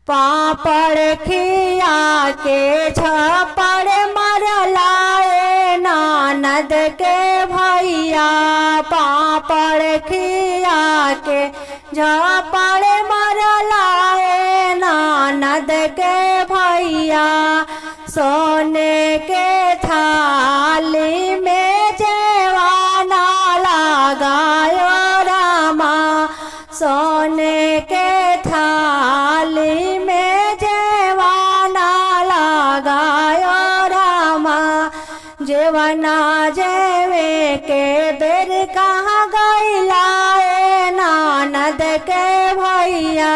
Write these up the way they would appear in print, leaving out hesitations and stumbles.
पापड़ खिया के झपड़ मरलाए ननद के भैया। पापड़ खिया के झपड़ मरलाए ननद के भैया। सोने के थाली में जेवाना लगायो रामा। सोने के थाली में जेवाना लगायो रामा। जेवना जेवे के बेर कहाँ गइलाए ननद के भैया।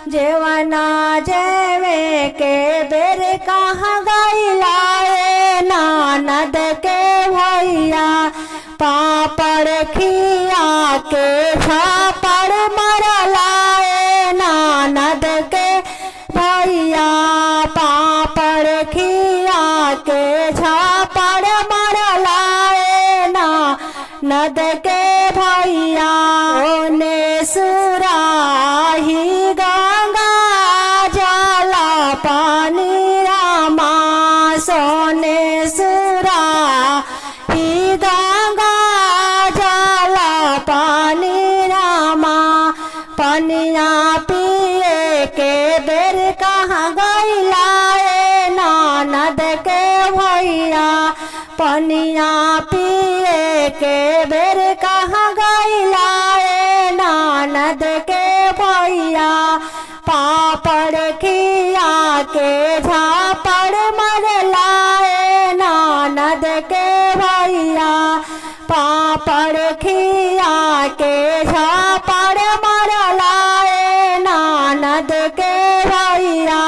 जेवना जेवे के बेर कहाँ गइलाए ननद के भैया। पापड़ खिया के झापड़ मरलाए ननद के भैया। पापड़ खिया के झापड़ मरलाए ननद के भैया। ओने सुराही गंगा जला पानी रामा। सोने सुराही गंगा जला पानी रामा। पनिया पिए के बेर कहाँ गइलाए ननद के भैया। पनिया पिए के बेर कहाँ गइलाए ननद के भैया। पापड़ खिया के झापड़ मरलाए ननद के भैया। पापड़ खिया के झापड़ मरलाए ननद के भैया।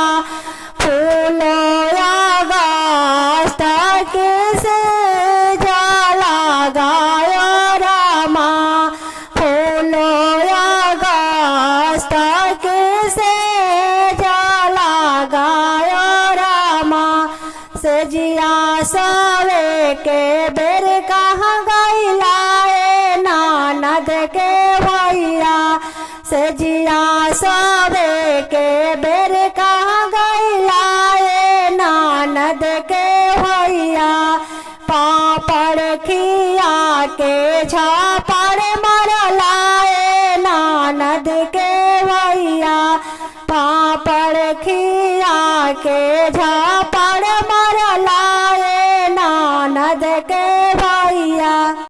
फूलो अगस्त से जला गायो रामा। फूलो अगस्त से जला गायो रामा। सजिया सवे के बेर कहाँ गइलाए ननद के भैया। सजिया सवे